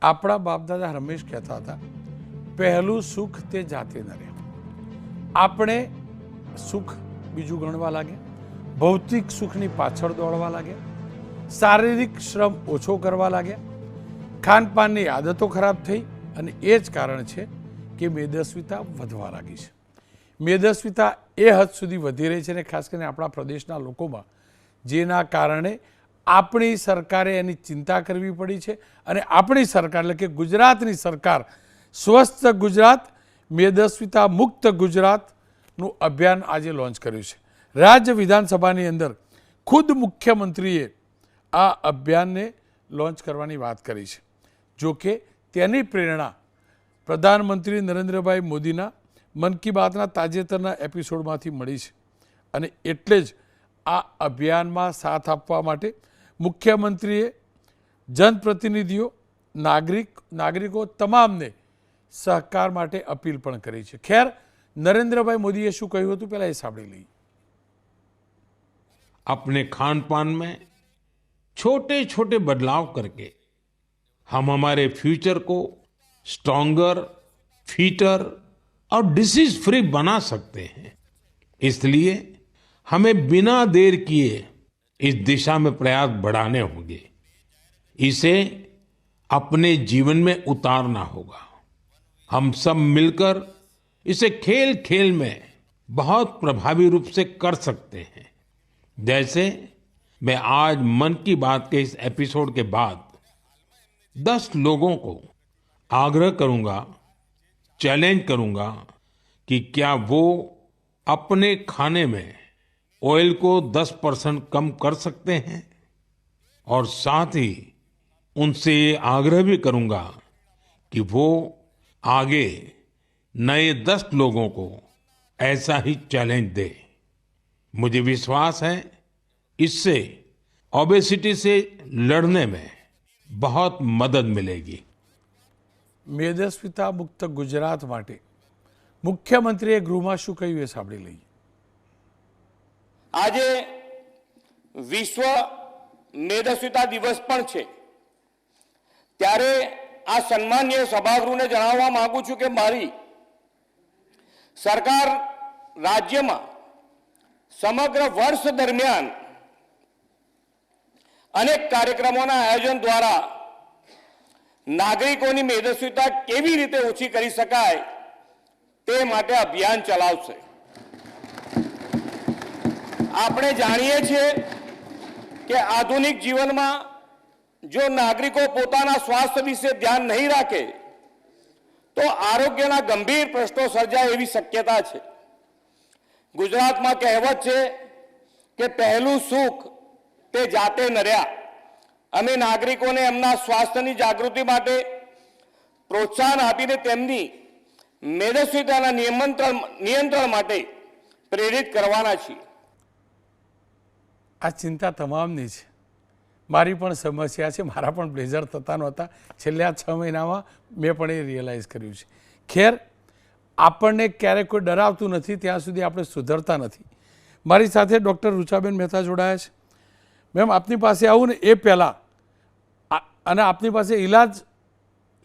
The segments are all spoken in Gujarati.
આપણા બાપદાદા રમેશ કહેતા હતા, પહેલું સુખ તે જાતે ન રહે. આપણે સુખ બીજું ગણવા લાગ્યા, ભૌતિક સુખની પાછળ દોડવા લાગ્યા, શારીરિક શ્રમ ઓછો કરવા લાગ્યા, ખાનપાનની આદતો ખરાબ થઈ અને એ જ કારણ છે કે મેદસ્વીતા વધવા લાગી છે. મેદસ્વીતા એ હદ સુધી વધી રહી છે ને ખાસ કરીને આપણા પ્રદેશના લોકોમાં, જેના કારણે આપણી સરકારે એની ચિંતા કરવી પડી છે. અને આપણી સરકાર એટલે કે ગુજરાતની સરકાર સ્વસ્થ ગુજરાત, મેદસ્વીતા મુક્ત ગુજરાતનું અભિયાન આજે લોન્ચ કર્યું છે. રાજ્ય વિધાનસભાની અંદર ખુદ મુખ્યમંત્રીએ આ અભિયાનને લોન્ચ કરવાની વાત કરી છે. જો કે તેની પ્રેરણા પ્રધાનમંત્રી નરેન્દ્રભાઈ મોદીના મન કી બાતના તાજેતરના એપિસોડમાંથી મળી છે. અને એટલે જ આ અભિયાનમાં સાથ આપવા માટે મુખ્યમંત્રીએ જનપ્રતિનિધિઓ, નાગરિકો તમામને સહકાર માટે અપીલ પણ કરી છે. ખેર, નરેન્દ્રભાઈ મોદીએ શું કહ્યું હતું પહેલાં એ સાંભળી લઈએ. अपने खान पान में छोटे छोटे बदलाव करके हम हमारे फ्यूचर को स्ट्रॉन्गर, फिटर और डिसीज फ्री बना सकते हैं. इसलिए हमें बिना देर किए इस दिशा में प्रयास बढ़ाने होंगे. इसे अपने जीवन में उतारना होगा. हम सब मिलकर इसे खेल खेल में बहुत प्रभावी रूप से कर सकते हैं. जैसे मैं आज मन की बात के इस एपिसोड के बाद 10 लोगों को आग्रह करूंगा, चैलेंज करूंगा कि क्या वो अपने खाने में ऑयल को 10% कम कर सकते हैं. और साथ ही उनसे ये आग्रह भी करूंगा कि वो आगे नए 10 लोगों को ऐसा ही चैलेंज दे. मुझे विश्वास है इससे ओबेसिटी से लड़ने में बहुत मदद मिलेगी. મેદસ્વીતા મુક્ત ગુજરાત માટે મુખ્યમંત્રીએ ગૃહમાં શું કહ્યું એ સાંભળી લઈએ. આજે વિશ્વ મેદસ્વીતા દિવસ પણ છે. ત્યારે આ સન્માનીય સભાગૃહને જણાવવા માંગુ છું કે મારી સરકાર રાજ્યમાં સમગ્ર વર્ષ દરમિયાન અનેક કાર્યક્રમોના આયોજન દ્વારા નાગરિકોની મેદસ્વીતા કેવી રીતે ઓછી કરી શકાય તે માટે અભિયાન ચલાવશે. આપણે જાણીએ છીએ કે આધુનિક જીવનમાં જો નાગરિકો પોતાના સ્વાસ્થ્ય વિશે ધ્યાન નહીં રાખે તો આરોગ્યના ગંભીર પ્રશ્નો સર્જાય એવી શક્યતા છે. ગુજરાતમાં કહેવત છે કે પહેલું સુખ તે જાતે નર્યા. અમે નાગરિકોને એમના સ્વાસ્થ્યની જાગૃતિ માટે પ્રોત્સાહન આપીને તેમની મેદસ્વીતાના નિયંત્રણ માટે પ્રેરિત કરવાના છીએ. આ ચિંતા તમામની છે. મારી પણ સમસ્યા છે. મારા પણ બ્લેઝર થતા નહોતા. છેલ્લા 6 મહિનામાં મેં પણ એ રિયલાઇઝ કર્યું છે. ખેર, આપણને ક્યારેક કોઈ ડરાવતું નથી ત્યાં સુધી આપણે સુધરતા નથી. મારી સાથે ડૉક્ટર ઋચાબેન મહેતા જોડાયા છે. મેમ, આપની પાસે આવું ને એ પહેલાં અને આપની પાસે ઈલાજ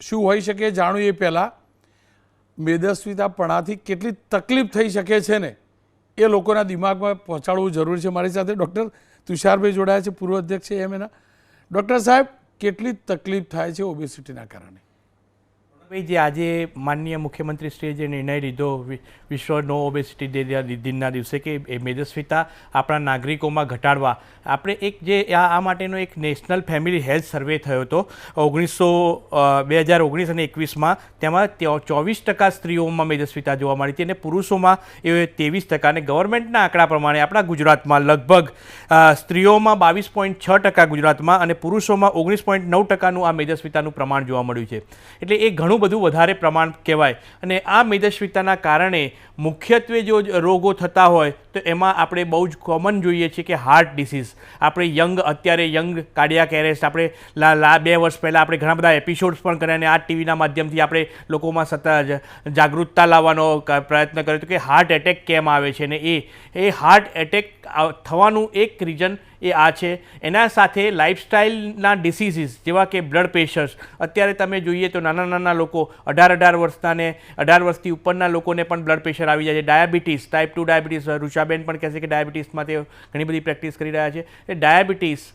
શું હોઈ શકે જાણું એ પહેલાં મેદસ્વીતાપણાથી કેટલી તકલીફ થઈ શકે છે ને એ લોકોના દિમાગમાં પહોંચાડવું જરૂરી છે. મારી સાથે ડૉક્ટર તુષારભાઈ જોડાયા છે, પૂર્વ અધ્યક્ષ છે એમના. ડૉક્ટર સાહેબ, કેટલી તકલીફ થાય છે ઓબેસિટીના કારણે? જે આજે માનનીય મુખ્યમંત્રીશ્રીએ જે નિર્ણય લીધો વિશ્વ નો ઓબેસિટી ડે દિનના દિવસે કે એ મેદસ્વીતા આપણા નાગરિકોમાં ઘટાડવા, આપણે એક જે આ માટેનો એક નેશનલ ફેમિલી હેલ્થ સર્વે થયો હતો 2019 અને 21માં. તેમાં 24% સ્ત્રીઓમાં મેદસ્વીતા જોવા મળી હતી અને પુરુષોમાં એ 23%. અને ગવર્મેન્ટના આંકડા પ્રમાણે આપણા ગુજરાતમાં લગભગ સ્ત્રીઓમાં 22.6% ગુજરાતમાં અને પુરુષોમાં 19.9%નું આ મેદસ્વીતાનું પ્રમાણ જોવા મળ્યું છે. એટલે એ ઘણું બધું વધારે પ્રમાણ કહેવાય. અને આ મેદસ્વીતાના કારણે મુખ્યત્વે જો રોગો થતા હોય તો એમાં આપણે બહુ જ કોમન જોઈએ છીએ કે હાર્ટ ડિસીઝ. આપણે અત્યારે યંગ કાર્ડિયાક એરેસ્ટ આપણે 2 વર્ષ પહેલાં આપણે ઘણા બધા એપિસોડ્સ પણ કર્યા અને આ ટીવીના માધ્યમથી આપણે લોકોમાં સતત જાગૃતતા લાવવાનો પ્રયત્ન કર્યો હતો કે હાર્ટ એટેક કેમ આવે છે. અને એ હાર્ટ એટેક થવાનું એક રીઝન એ આ છે. એના સાથે લાઇફસ્ટાઇલના ડિસીઝીસ જેવા કે બ્લડ પ્રેશર્સ. અત્યારે તમે જોઈએ તો નાના લોકો 18 વર્ષના ને 18 વર્ષથી ઉપરના લોકોને પણ બ્લડ પ્રેશર આવી જાય છે. ડાયાબિટીસ, ટાઈપ 2 ડાયાબિટીસ, રૂચાબેન પણ કહેશે કે ડાયાબિટીસમાં તે ઘણી બધી પ્રેક્ટિસ કરી રહ્યા છે. એ ડાયાબિટીસ,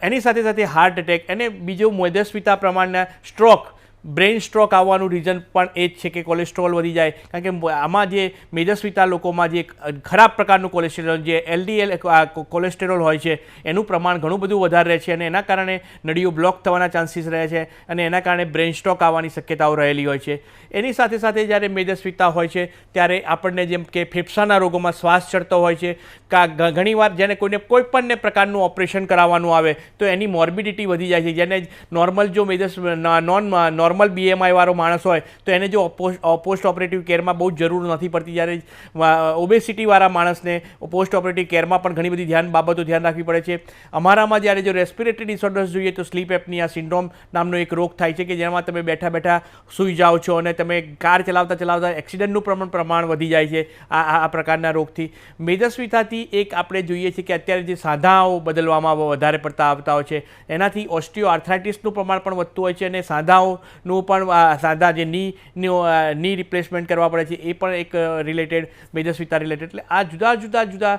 એની સાથે સાથે હાર્ટ એટેક અને બીજો મેદસ્વીતા પ્રમાણના સ્ટ્રોક, બ્રેઇન સ્ટ્રોક આવવાનું રીઝન પણ એ જ છે કે કોલેસ્ટ્રોલ વધી જાય. કારણ કે આમાં જે મેદસ્વીતા લોકોમાં જે ખરાબ પ્રકારનું કોલેસ્ટ્રોલ, જે LDL કોલેસ્ટ્રોલ હોય છે એનું પ્રમાણ ઘણું બધું વધારે રહે છે અને એના કારણે નળીઓ બ્લોક થવાના ચાન્સીસ રહે છે અને એના કારણે બ્રેઇન સ્ટ્રોક આવવાની શક્યતાઓ રહેલી હોય છે. એની સાથે સાથે જ્યારે મેદસ્વીતા હોય છે ત્યારે આપણને જેમ કે ફેફસાના રોગોમાં શ્વાસ ચડતો હોય છે. ઘણીવાર જેને કોઈ પણ પ્રકારનું ઓપરેશન કરાવવાનું આવે તો એની મોર્બિડિટી વધી જાય છે. જેને નોર્મલ જો નોર્મલ BMI વાળો માણસ હોય તો એને જો પોસ્ટ ઓપરેટિવ કેરમાં બહુ જરૂર નથી પડતી. જ્યારે ઓબેસિટીવાળા માણસને પોસ્ટ ઓપરેટિવ કેરમાં પણ ઘણી બધી બાબતો ધ્યાન રાખવી પડે છે. અમારામાં જ્યારે જો રેસ્પિરેટરી ડિસઓર્ડર્સ જોઈએ તો સ્લીપ એપનિયા સિન્ડ્રોમ નામનો એક રોગ થાય છે કે જેમાં તમે બેઠા સૂઈ જાઓ છો અને તમે કાર ચલાવતા એક્સિડન્ટનું પ્રમાણ વધી જાય છે આ પ્રકારના રોગથી. મેદસ્વીતાથી એક આપણે જોઈએ છીએ કે અત્યારે જે સાંધાઓ બદલવામાં વધારે પડતા આવતા હોય છે એનાથી ઓસ્ટિયો આર્થરાઇટિસનું પ્રમાણ પણ વધતું હોય છે અને સાંધાઓનું પણ સાંધા જે ની રિપ્લેસમેન્ટ કરવા પડે છે એ પણ એક રિલેટેડ મેદસ્વીતા રિલેટેડ. એટલે આ જુદા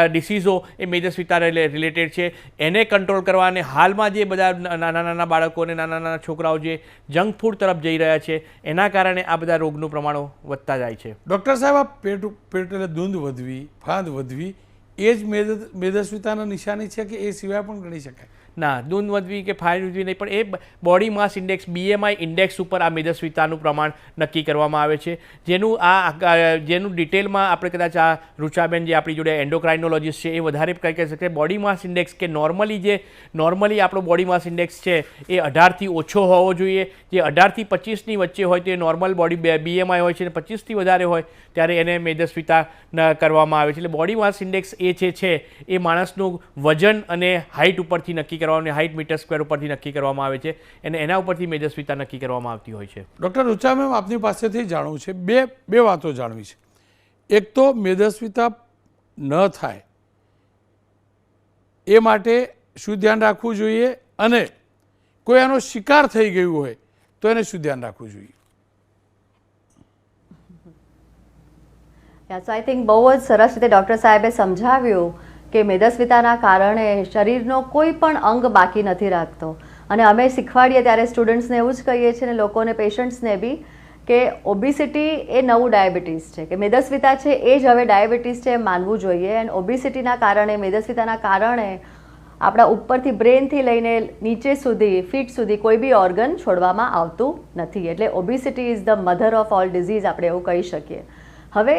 ડિસીઝો એ મેદસ્વીતા રિલેટેડ છે. એને કંટ્રોલ કરવા અને હાલમાં જે બધા નાના બાળકો અને નાના છોકરાઓ જે જંક ફૂડ તરફ જઈ રહ્યા છે એના કારણે આ બધા રોગનું પ્રમાણો વધતા જાય છે. ડૉક્ટર સાહેબ, આ પેટ એટલે દૂધ વધવી, ફાંદ વધવી એ જ મેદસ્વીતાના નિશાની છે કે એ સિવાય પણ ગણી શકાય? ના, દૂધ વધવી કે ફાઇલ વધવી નહીં, પણ એ body mass index BMI index ઉપર આ મેદસ્વીતાનું પ્રમાણ નક્કી કરવામાં આવે છે. જેનું ડિટેલમાં આપણે કદાચ આ રૂચાબેન જે આપણી જોડે એન્ડોક્રાઇનોલોજીસ્ટ છે એ વધારે કહી શકે. બોડી માસ ઇન્ડેક્સ કે નોર્મલી આપણો બોડી માસ ઇન્ડેક્સ છે એ 18થી ઓછો હોવો જોઈએ. જે 18થી 25ની વચ્ચે હોય તો એ નોર્મલ બોડી BMI હોય છે અને 25થી વધારે હોય ત્યારે એને મેદસ્વીતા કરવામાં આવે છે. એટલે બોડી માસ ઇન્ડેક્સ એ છે એ માણસનું વજન અને હાઇટ ઉપરથી નક્કી કરવામાં, હાઇટ મીટર સ્ક્વેર ઉપરથી નક્કી કરવામાં આવે છે અને એના ઉપરથી મેદસ્વીતા નક્કી કરવામાં આવતી હોય છે. ડૉક્ટર રૂચા મેમ, આપની પાસેથી જાણવું છે, બે વાતો જાણવી છે. એક તો મેદસ્વીતા ન થાય એ માટે શું ધ્યાન રાખવું જોઈએ અને કોઈ આનો શિકાર થઈ ગયું હોય તો એને શું ધ્યાન રાખવું જોઈએ? સો આઈ થિંક બહુ જ સરસ રીતે ડૉક્ટર સાહેબે સમજાવ્યું કે મેદસ્વીતાના કારણે શરીરનો કોઈ પણ અંગ બાકી નથી રાખતો. અને અમે શીખવાડીએ ત્યારે સ્ટુડન્ટ્સને એવું જ કહીએ છીએ ને લોકોને, પેશન્ટ્સને બી, કે ઓબિસિટી એ નવું ડાયાબિટીસ છે, કે મેદસ્વીતા છે એ જ હવે ડાયાબિટીસ છે એમ માનવું જોઈએ. એન્ડ ઓબિસિટીના કારણે, મેદસ્વીતાના કારણે આપણા ઉપરથી બ્રેનથી લઈને નીચે સુધી, ફીટ સુધી કોઈ બી ઓર્ગન છોડવામાં આવતું નથી. એટલે ઓબિસિટી is the mother of all disease, આપણે એવું કહી શકીએ. હવે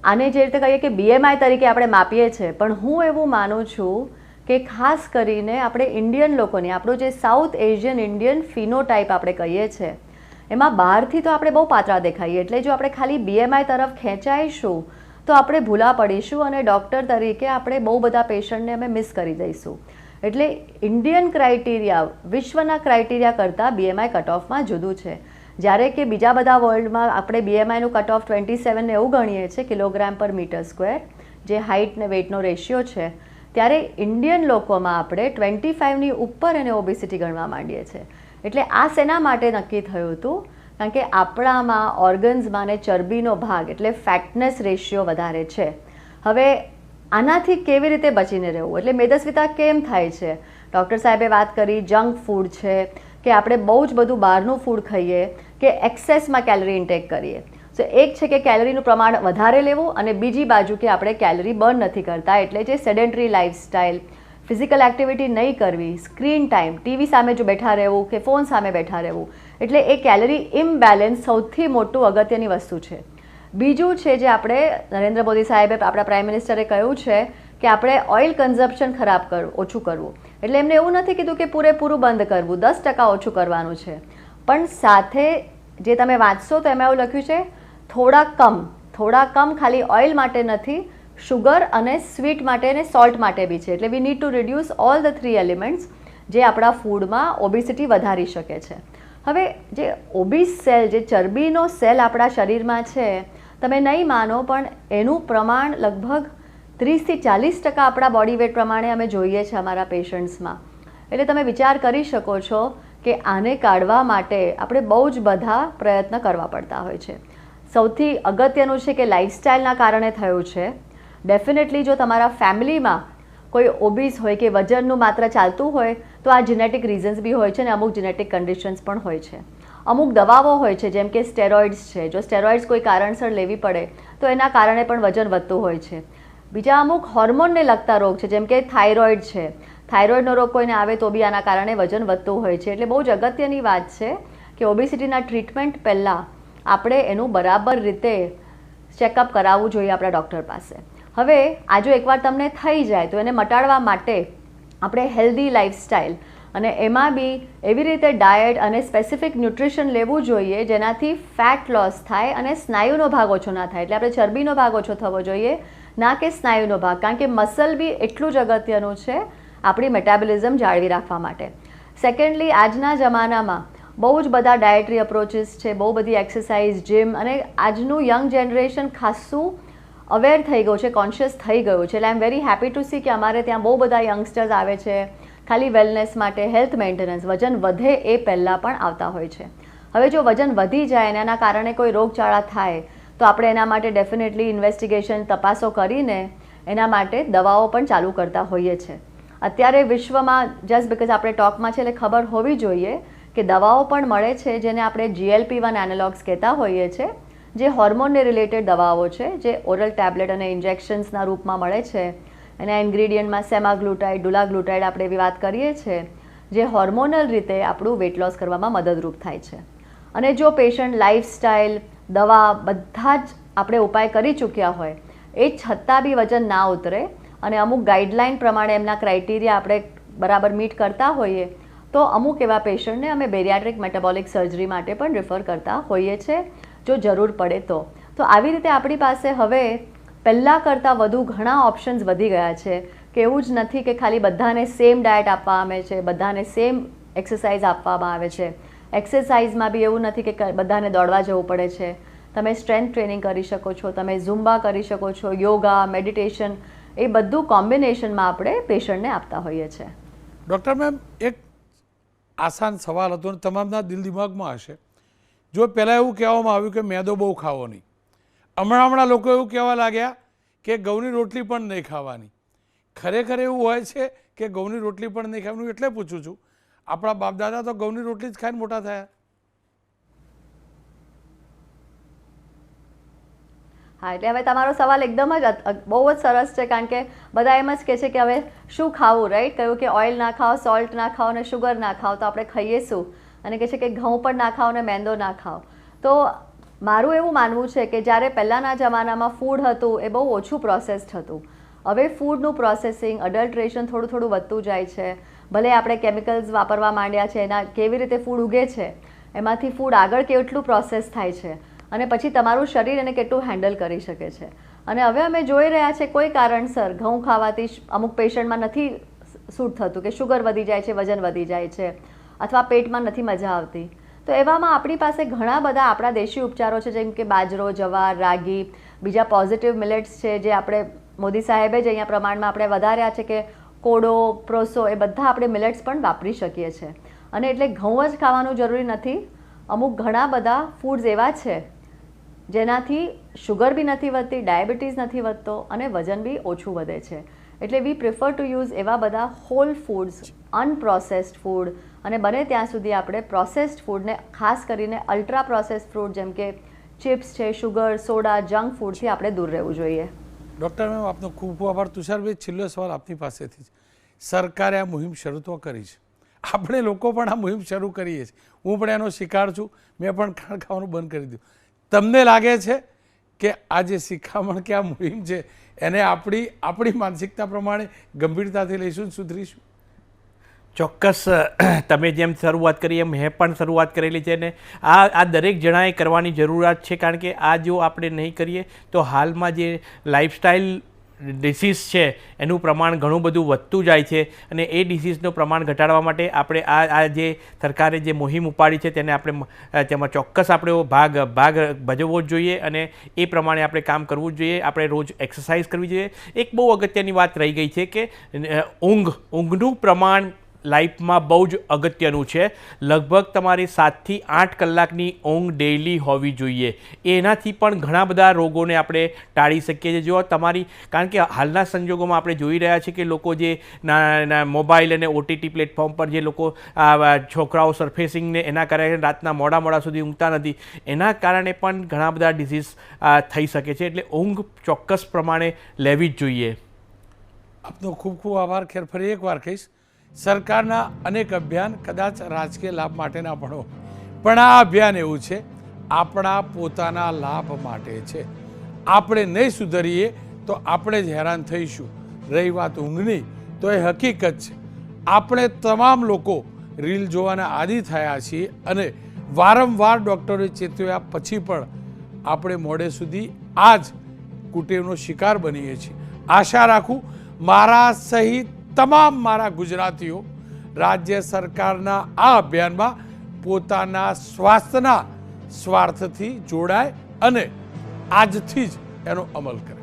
આને જે રીતે કહીએ કે BMI તરીકે આપણે માપીએ છીએ, પણ હું એવું માનું છું કે ખાસ કરીને આપણે ઇન્ડિયન લોકોની, આપણું જે સાઉથ એશિયન ઇન્ડિયન ફિનોટાઈપ આપણે કહીએ છીએ એમાં બહારથી તો આપણે બહુ પાતળા દેખાઈએ. એટલે જો આપણે ખાલી BMI તરફ ખેંચાઈશું તો આપણે ભૂલા પડીશું અને ડૉક્ટર તરીકે આપણે બહુ બધા પેશન્ટને અમે મિસ કરી દઈશું. એટલે ઇન્ડિયન ક્રાઇટેરિયા વિશ્વના ક્રાઇટેરિયા કરતાં BMI કટ ઓફમાં જુદું છે. જ્યારે કે બીજા બધા વર્લ્ડમાં આપણે BMIનું કટ ઓફ 27 ને એવું ગણીએ છીએ કિલોગ્રામ પર મીટર સ્ક્વેર, જે હાઇટ ને વેઇટનો રેશિયો છે, ત્યારે ઇન્ડિયન લોકોમાં આપણે 25ની ઉપર એને ઓબેસિટી ગણવા માંડીએ છીએ. એટલે આ શેના માટે નક્કી થયું હતું? કારણ કે આપણામાં ઓર્ગન્સમાં ને ચરબીનો ભાગ એટલે ફેટનેસ રેશિયો વધારે છે. હવે આનાથી કેવી રીતે બચીને રહેવું, એટલે મેદસ્વીતા કેમ થાય છે? ડૉક્ટર સાહેબે વાત કરી જંક ફૂડ છે કે આપણે બહુ જ બધું બહારનું ફૂડ ખાઈએ કે એક્સેસમાં કેલરી ઇન્ટેક કરીએ. સો એક છે કે કેલરીનું પ્રમાણ વધારે લેવું અને બીજી બાજુ કે આપણે કેલરી બર્ન નથી કરતા. એટલે જે સેડેન્ટરી લાઇફસ્ટાઇલ, ફિઝિકલ એક્ટિવિટી નહીં કરવી, સ્ક્રીન ટાઈમ, ટીવી સામે જો બેઠા રહેવું કે ફોન સામે બેઠા રહેવું, એટલે એ કેલરી ઇમ્બેલેન્સ સૌથી મોટું અગત્યની વસ્તુ છે. બીજું છે જે આપણે નરેન્દ્ર મોદી સાહેબે, આપણા પ્રાઇમ મિનિસ્ટરે કહ્યું છે કે આપણે ઓઇલ કન્ઝમ્પશન ઓછું કરવું. એટલે એમને એવું નથી કીધું કે પૂરેપૂરું બંધ કરવું, 10% ઓછું કરવાનું છે. પણ સાથે જે તમે વાંચશો તો એમાં એવું લખ્યું છે થોડા કમ, ખાલી ઓઇલ માટે નથી, શુગર અને સ્વીટ માટે અને સોલ્ટ માટે બી છે. એટલે we need to reduce all the 3 elements જે આપણા ફૂડમાં ઓબેસિટી વધારી શકે છે. હવે જે ઓબીસ સેલ, જે ચરબીનો સેલ આપણા શરીરમાં છે, તમે નહીં માનો પણ એનું પ્રમાણ લગભગ 30 થી 40% આપણા બોડી વેટ પ્રમાણે અમે જોઈએ છીએ અમારા પેશન્ટ્સમાં. એટલે તમે વિચાર કરી શકો છો કે આને કાઢવા માટે આપણે બહુ જ બધા પ્રયત્ન કરવા પડતા હોય છે. સૌથી અગત્યનું છે કે લાઇફસ્ટાઇલના કારણે થયું છે. ડેફિનેટલી જો તમારા ફેમિલીમાં કોઈ ઓબીસ હોય કે વજનનું માત્ર ચાલતું હોય તો આ જેનેટિક રીઝન્સ બી હોય છે અને અમુક જેનેટિક કન્ડિશન્સ પણ હોય છે. અમુક દવાઓ હોય છે જેમ કે સ્ટેરોઇડ્સ છે. જો સ્ટેરોઇડ્સ કોઈ કારણસર લેવી પડે તો એના કારણે પણ વજન વધતું હોય છે. બીજા અમુક હોર્મોનને લગતા રોગ છે જેમ કે થાઇરોઇડ છે. થાઇરોઇડનો રોગ કોઈને આવે તો બી આના કારણે વજન વધતું હોય છે. એટલે બહુ જ અગત્યની વાત છે કે ઓબેસિટીના ટ્રીટમેન્ટ પહેલાં આપણે એનું બરાબર રીતે ચેકઅપ કરાવવું જોઈએ આપણા ડૉક્ટર પાસે. હવે આ જો એકવાર તમને થઈ જાય તો એને મટાડવા માટે આપણે હેલ્ધી લાઇફસ્ટાઇલ અને એમાં બી એવી રીતે ડાયટ અને સ્પેસિફિક ન્યુટ્રિશન લેવું જોઈએ જેનાથી ફેટ લોસ થાય અને સ્નાયુનો ભાગ ઓછો ના થાય. એટલે આપણે ચરબીનો ભાગ ઓછો થવો જોઈએ, ના કે સ્નાયુનો ભાગ, કારણ કે મસલ બી એટલું જ અગત્યનું છે આપણી મેટાબોલિઝમ જાળવી રાખવા માટે. સેકન્ડલી, આજના જમાનામાં બહુ જ બધા ડાયટરી અપ્રોચીસ છે, બહુ બધી એક્સરસાઇઝ, જીમ, અને આજનું યંગ જનરેશન ખાસું અવેર થઈ ગયું છે, કોન્શિયસ થઈ ગયું છે. એટલે I am very happy to see કે અમારે ત્યાં બહુ બધા યંગસ્ટર્સ આવે છે ખાલી વેલનેસ માટે, હેલ્થ મેન્ટેનન્સ, વજન વધે એ પહેલાં પણ આવતા હોય છે. હવે જો વજન વધી જાય અને એના કારણે કોઈ રોગચાળા થાય તો આપણે એના માટે ડેફિનેટલી ઇન્વેસ્ટિગેશન, તપાસો કરીને એના માટે દવાઓ પણ ચાલુ કરતા હોઈએ છીએ. અત્યારે વિશ્વમાં જસ્ટ બિકોઝ આપણે ટોકમાં છે એટલે ખબર હોવી જોઈએ કે દવાઓ પણ મળે છે જેને આપણે GLP-1 એનાલોગ્સ કહેતા હોઈએ છીએ, જે હોર્મોનને રિલેટેડ દવાઓ છે, જે ઓરલ ટેબ્લેટ અને ઇન્જેક્શન્સના રૂપમાં મળે છે. એના ઇન્ગ્રીડિયન્ટમાં સેમાગ્લુટાઇડ, ડુલાગ્લુટાઇડ આપણે એવી વાત કરીએ છીએ, જે હોર્મોનલ રીતે આપણું વેટ લોસ કરવામાં મદદરૂપ થાય છે. અને જો પેશન્ટ લાઇફસ્ટાઇલ, દવા બધા જ આપણે ઉપાય કરી ચૂક્યા હોય એ છતાં બી વજન ના ઉતરે અને અમુક ગાઈડલાઇન પ્રમાણે એમના ક્રાઇટેરિયા આપણે બરાબર મીટ કરતા હોઈએ તો અમુક એવા પેશન્ટને અમે બેરિયાટ્રિક મેટાબોલિક સર્જરી માટે પણ રિફર કરતા હોઈએ છીએ જો જરૂર પડે તો. તો આવી રીતે આપણી પાસે હવે પહેલાં કરતાં વધુ ઘણા ઓપ્શન્સ વધી ગયા છે કે એવું જ નથી કે ખાલી બધાને સેમ ડાયટ આપવામાં આવે છે, બધાને સેમ એક્સરસાઇઝ આપવામાં આવે છે. એક્સરસાઇઝમાં બી એવું નથી કે બધાને દોડવા જવું પડે છે. તમે સ્ટ્રેન્થ ટ્રેનિંગ કરી શકો છો, તમે ઝુમ્બા કરી શકો છો, યોગા, મેડિટેશન, એ બધું કોમ્બિનેશનમાં આપણે પેશન્ટને આપતા હોઈએ છીએ. ડૉક્ટર મેમ, એક આસાન સવાલ હતો અને તમામના દિલ દિમાગમાં હશે. જો પહેલાં એવું કહેવામાં આવ્યું કે મેદો બહુ ખાવો નહીં, હમણાં લોકો એવું કહેવા લાગ્યા કે ઘઉંની રોટલી પણ નહીં ખાવાની. ખરેખર એવું હોય છે કે ઘઉંની રોટલી પણ નહીં ખાવાનું? એટલે પૂછું છું, આપણા બાપદાદા તો ઘઉંની રોટલી જ ખાઈને મોટા થયા. હા, એટલે હવે તમારો સવાલ એકદમ જ બહુ જ સરસ છે, કારણ કે બધા એમ જ કહે છે કે હવે શું ખાવું, રાઈટ? કહ્યું કે ઓઇલ ના ખાઓ, સોલ્ટ ના ખાઓ અને શુગર ના ખાઓ, તો આપણે ખાઈએ શું? અને કહે છે કે ઘઉં પણ ના ખાઓ અને મેંદો ના ખાઓ. તો મારું એવું માનવું છે કે જ્યારે પહેલાંના જમાનામાં ફૂડ હતું એ બહુ ઓછું પ્રોસેસ્ડ હતું. હવે ફૂડનું પ્રોસેસિંગ, અડલ્ટ્રેશન થોડું વધતું જાય છે. ભલે આપણે કેમિકલ્સ વાપરવા માંડ્યા છે, એના કેવી રીતે ફૂડ ઉગે છે, એમાંથી ફૂડ આગળ કેટલું પ્રોસેસ થાય છે અને પછી તમારું શરીર એને કેટલું હેન્ડલ કરી શકે છે. અને હવે અમે જોઈ રહ્યા છે કોઈ કારણસર ઘઉં ખાવાથી અમુક પેશન્ટમાં નથી સૂટ થતું, કે શુગર વધી જાય છે, વજન વધી જાય છે, અથવા પેટમાં નથી મજા આવતી. તો એવામાં આપણી પાસે ઘણા બધા આપણા દેશી ઉપચારો છે, જેમ કે બાજરો, જવાર, રાગી, બીજા પોઝિટિવ મિલેટ્સ છે જે આપણે મોદી સાહેબે જ અહીંયા પ્રમાણમાં આપણે વધાર્યા છે, કે કોડો, પ્રોસો, એ બધા આપણે મિલેટ્સ પણ વાપરી શકીએ છીએ. અને એટલે ઘઉં જ ખાવાનું જરૂરી નથી. અમુક ઘણા બધા ફૂડ્સ એવા છે જેનાથી શુગર બી નથી વધતી, ડાયાબિટીસ નથી વધતો અને વજન બી ઓછું વધે છે. એટલે વી પ્રિફર ટુ યુઝ એવા બધા હોલ ફૂડ્સ, અનપ્રોસેસ્ડ ફૂડ, અને બને ત્યાં સુધી આપણે પ્રોસેસ્ડ ફૂડને, ખાસ કરીને અલ્ટ્રા પ્રોસેસ્ડ ફૂડ જેમ કે ચિપ્સ છે, શુગર, સોડા, જંક ફૂડથી આપણે દૂર રહેવું જોઈએ. ડૉક્ટર મેમ, આપનો ખૂબ ખૂબ આભાર. તુષારભાઈ, છેલ્લો સવાલ આપની પાસેથી જ. સરકારે આ મુહિમ શરૂ તો કરી છે, આપણે લોકો પણ આ મુહિમ શરૂ કરીએ છીએ, હું પણ એનો શિકાર છું, મેં પણ ખાંડ ખાવાનું બંધ કરી દીધું. તમને લાગે છે કે આ જે શિખામણ કે આ મુહિમ છે એને આપણી માનસિકતા પ્રમાણે ગંભીરતાથી લઈશું, સુધરીશું? ચોક્કસ. તમે જેમ શરૂઆત કરી એમ મેં પણ શરૂઆત કરેલી છે ને આ દરેક જણાએ કરવાની જરૂરિયાત છે, કારણ કે આ જો આપણે નહીં કરીએ તો હાલમાં જે લાઈફસ્ટાઈલ ડિસીઝ છે એનું પ્રમાણ ઘણું બધું વધતું જાય છે અને એ ડિસીઝનું પ્રમાણ ઘટાડવા માટે આપણે આ જે સરકારે જે મુહિમ ઉપાડી છે તેને આપણે તેમાં ચોક્કસ આપણે ભાગ ભજવવો જ જોઈએ અને એ પ્રમાણે આપણે કામ કરવું જ જોઈએ. આપણે રોજ એક્સરસાઇઝ કરવી જોઈએ. એક બહુ અગત્યની વાત રહી ગઈ છે કે ઊંઘનું પ્રમાણ લાઈફમાં બહુ જ અગત્યનું છે. લગભગ તમારી 7 થી 8 કલાકની ઊંઘ ડેઇલી હોવી જોઈએ. એનાથી પણ ઘણા બધા રોગોને આપણે ટાળી શકીએ છીએ. જો તમારી, કારણ કે હાલના સંજોગોમાં આપણે જોઈ રહ્યા છીએ કે લોકો જે મોબાઈલ અને OTT પ્લેટફોર્મ પર જે લોકો છોકરાઓ સરફેસિંગને એના કારણે રાતના મોડા સુધી ઊંઘતા નથી, એના કારણે પણ ઘણા બધા ડિસીઝ થઈ શકે છે. એટલે ઊંઘ ચોક્કસ પ્રમાણે લેવી જ જોઈએ. આપનો ખૂબ ખૂબ આભાર. ખેર ફરી એકવાર કહીશ, સરકારના અનેક અભિયાન કદાચ રાજકીય લાભ માટેના પણ હોય, પણ આ અભિયાન એવું છે આપણા પોતાના લાભ માટે છે. આપણે નહીં સુધરીએ તો આપણે જ હેરાન થઈશું. રહી વાત ઊંઘની, તો એ હકીકત છે આપણે તમામ લોકો રીલ જોવાના આદી થયા છીએ અને વારંવાર ડૉક્ટરોએ ચેતવ્યા પછી પણ આપણે મોડે સુધી આ જ કુટેવનો શિકાર બનીએ છીએ. આશા રાખું મારા સહિત તમામ મારા ગુજરાતીઓ રાજ્ય સરકારના આ અભિયાનમાં પોતાના સ્વાસ્થ્યના સ્વાર્થથી જોડાય અને આજથી જ એનો અમલ કરે.